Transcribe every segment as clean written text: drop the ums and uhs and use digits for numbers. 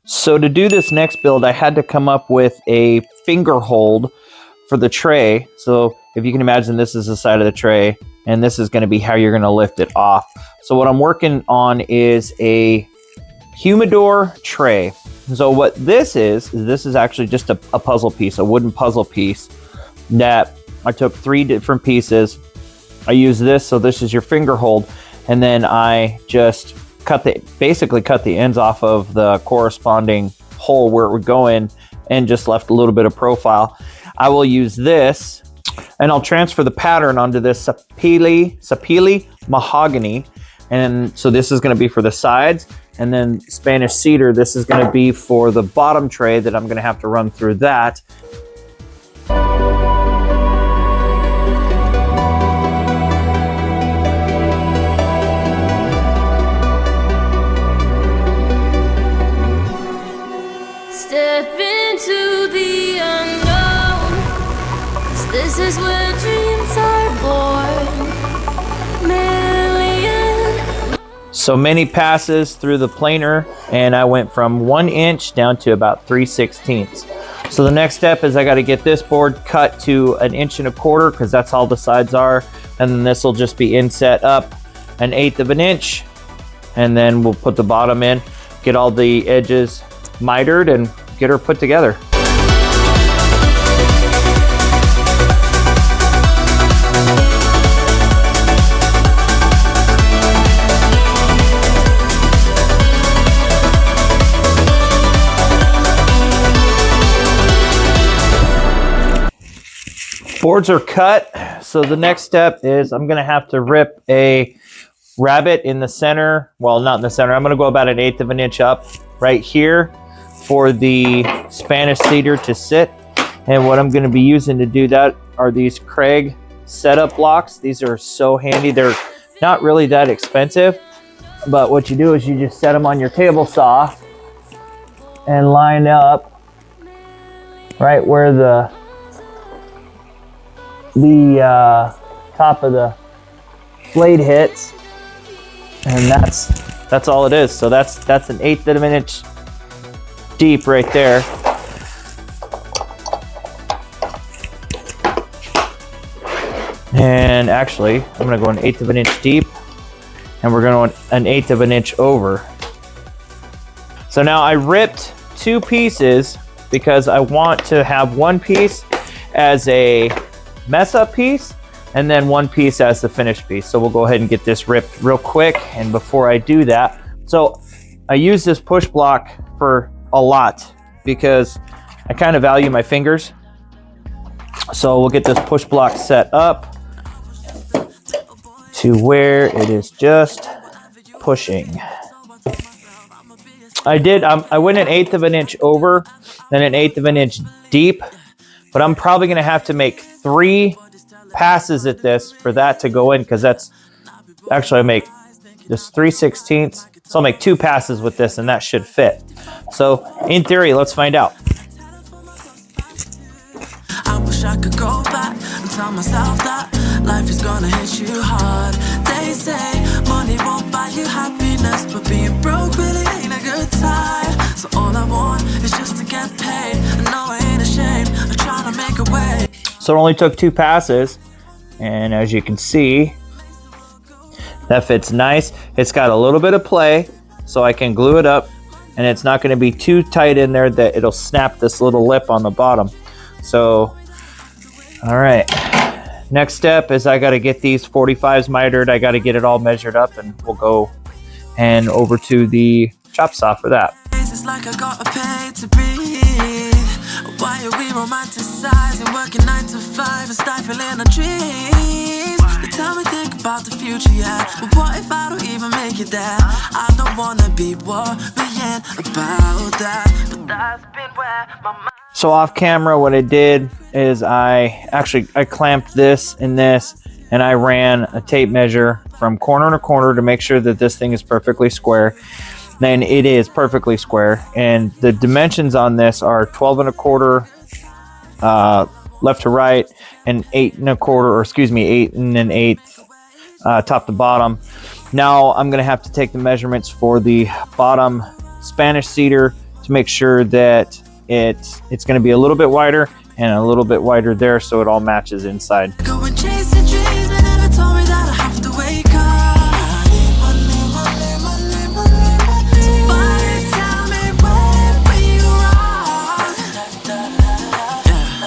So to do this next build, I had to come up with a finger hold for the tray. So if you can imagine, this is the side of the tray, and this is going to be how you're going to lift it off. So what I'm working on is a humidor tray. So what this is actually just a puzzle piece, a wooden puzzle piece that I took 3 different pieces. I use this, so this is your finger hold, and then I just basically cut the ends off of the corresponding hole where it would go in, and just left a little bit of profile. I will use this, and I'll transfer the pattern onto this sapele mahogany, and so this is going to be for the sides, and then Spanish cedar, this is going to be for the bottom tray that I'm going to have to run through that. Step into the unknown, 'cause this is where dreams are born. So many passes through the planer, and I went from 1 inch down to about 3/16. So the next step is I got to get this board cut to 1 1/4 inch, because that's all the sides are, and then this will just be inset up 1/8 inch, and then we'll put the bottom in, get all the edges mitered, and get her put together. Boards are cut, so the next step is I'm going to have to rip a rabbet in the center. Well, not in the center. I'm going to go about 1/8 inch up right here for the Spanish cedar to sit. And what I'm going to be using to do that are these Craig setup blocks. These are so handy. They're not really that expensive, but what you do is you just set them on your table saw and line up right where the top of the blade hits, and that's all it is. So that's 1/8 inch deep right there. And actually, I'm gonna go 1/8 inch deep, and we're gonna go 1/8 inch over. So now I ripped 2 pieces because I want to have 1 piece as a mess up piece, and then 1 piece as the finished piece. So we'll go ahead and get this ripped real quick. And before I do that, so I use this push block for a lot because I kind of value my fingers. So we'll get this push block set up to where it is just pushing. I went 1/8 inch over, then 1/8 inch deep, but I'm probably gonna have to make 3 passes at this for that to go in, because that's actually, I make just 3/16, so I'll make 2 passes with this, and that should fit. So in theory, let's find out. I wish I could go back and tell myself that life is gonna hit you hard. They say money won't buy you happiness, but being broke really ain't a good time. So all I want is just to get paid, and no, I ain't ashamed of trying to make a way. So it only took 2 passes, and as you can see, that fits nice. It's got a little bit of play, so I can glue it up, and it's not going to be too tight in there that it'll snap this little lip on the bottom. So, all right. Next step is I got to get these 45s mitered. I got to get it all measured up, and we'll go and over to the chop saw for that. It's like I gotta pay to breathe. Why are we romanticizing working 9 to 5 and stifling our dreams? They tell me think about the future, yeah, but what if I don't even make it there? I don't wanna be worrying about that, but that's been where my mind. So off camera, what I did is I clamped this and this, and I ran a tape measure from corner to corner to make sure that this thing is perfectly square. Then it is perfectly square, and the dimensions on this are 12 1/4 left to right, and 8 1/4, or excuse me, 8 1/8 top to bottom. Now I'm gonna have to take the measurements for the bottom Spanish cedar to make sure that it's going to be a little bit wider and a little bit wider there, so it all matches inside. Go and chase the dreams, they never told me that I have to wake up. Somebody tell me where you are. Yeah,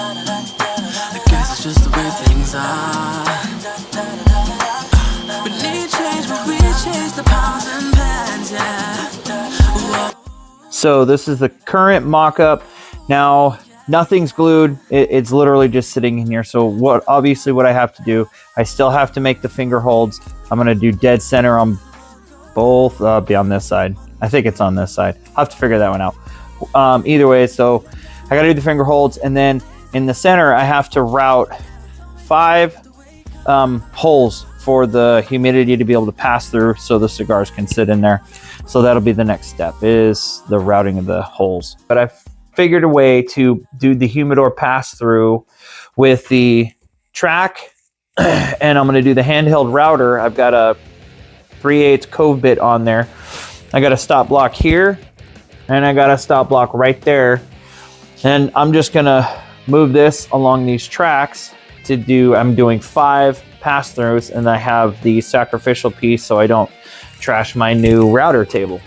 I guess it's just the way things are. We need change, but we chase the pounds and pens, yeah. Whoa. So this is the current mock-up. Now, nothing's glued. It's literally just sitting in here. So what I have to do, I still have to make the finger holds. I'm going to do dead center on both. Be on this side. I think it's on this side. I'll have to figure that one out. Either way, so I got to do the finger holds. And then in the center, I have to route 5 holes for the humidity to be able to pass through so the cigars can sit in there. So that'll be the next step, is the routing of the holes. But I've figured a way to do the humidor pass through with the track, and I'm going to do the handheld router. I've got a 3/8 cove bit on there. I got a stop block here, and I got a stop block right there. And I'm just going to move this along these tracks to do, I'm doing 5 pass throughs, and I have the sacrificial piece so I don't trash my new router table.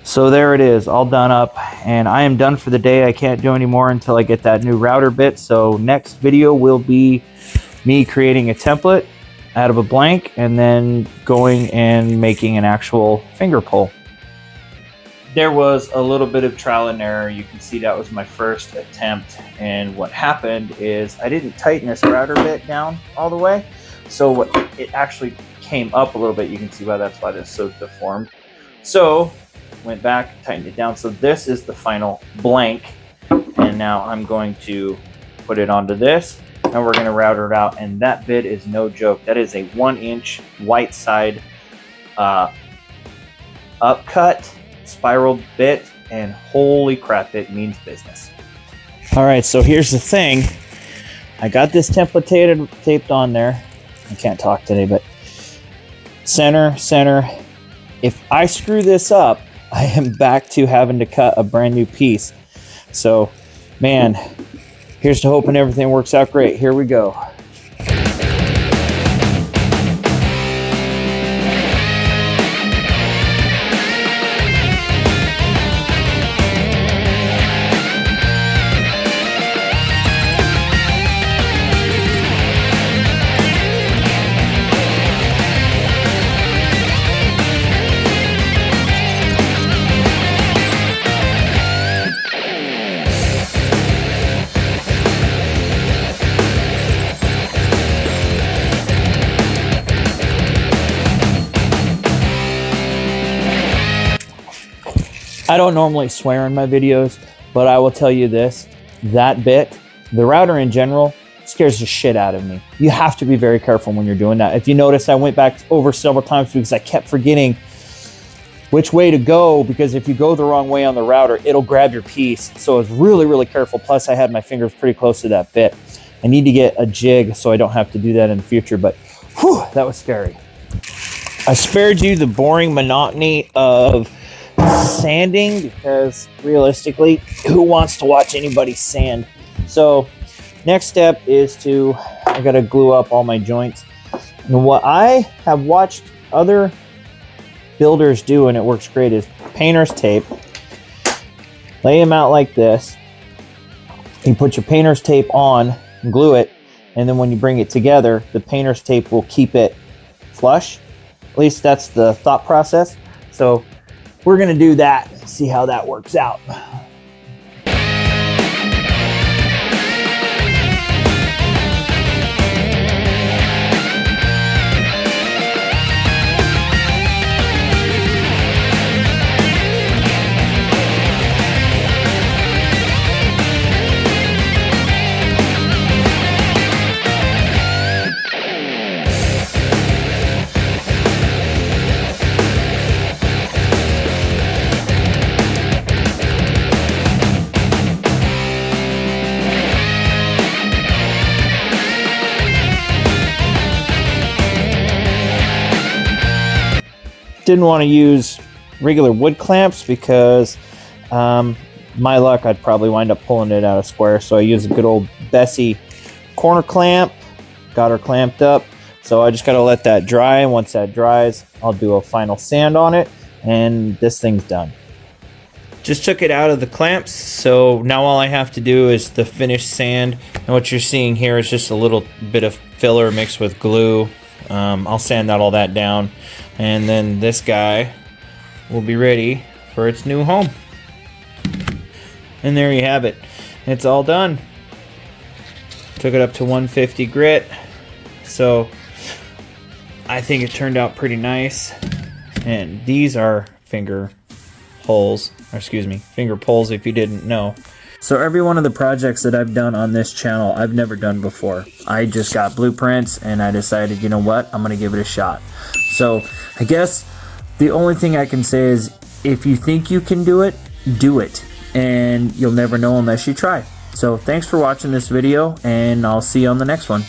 So there it is, all done up, and I am done for the day. I can't do any more until I get that new router bit. So next video will be me creating a template out of a blank and then going and making an actual finger pull. There was a little bit of trial and error. You can see that was my first attempt, and what happened is I didn't tighten this router bit down all the way. So it actually came up a little bit. You can see why this is so deformed. So went back, tightened it down. So this is the final blank, and now I'm going to put it onto this, and we're going to router it out. And that bit is no joke. That is a 1-inch white side upcut spiral bit, and holy crap, it means business. All right, so here's the thing. I got this template taped on there. I can't talk today, but center. If I screw this up, I am back to having to cut a brand new piece. So, man, here's to hoping everything works out great. Here we go. I don't normally swear in my videos, but I will tell you this, that bit, the router in general, scares the shit out of me. You have to be very careful when you're doing that. If you notice, I went back over several times because I kept forgetting which way to go, because if you go the wrong way on the router, it'll grab your piece. So I was really, really careful. Plus I had my fingers pretty close to that bit. I need to get a jig so I don't have to do that in the future, but whew, that was scary. I spared you the boring monotony of sanding, because realistically, who wants to watch anybody sand? So next step is I gotta glue up all my joints. And what I have watched other builders do, and it works great, is painter's tape. Lay them out like this. You put your painter's tape on, glue it, and then when you bring it together, the painter's tape will keep it flush. At least that's the thought process. So we're gonna do that, see how that works out. Didn't want to use regular wood clamps because my luck, I'd probably wind up pulling it out of square. So I used a good old Bessie corner clamp, got her clamped up. So I just got to let that dry. Once that dries, I'll do a final sand on it and this thing's done. Just took it out of the clamps, so now all I have to do is the finished sand. And what you're seeing here is just a little bit of filler mixed with glue. I'll sand all that down, and then this guy will be ready for its new home. And there you have it. It's all done. Took it up to 150 grit, so I think it turned out pretty nice. And these are finger holes, or excuse me, finger pulls if you didn't know. So every one of the projects that I've done on this channel, I've never done before. I just got blueprints and I decided, you know what, I'm gonna give it a shot. So I guess the only thing I can say is if you think you can do it, and you'll never know unless you try. So thanks for watching this video, and I'll see you on the next one.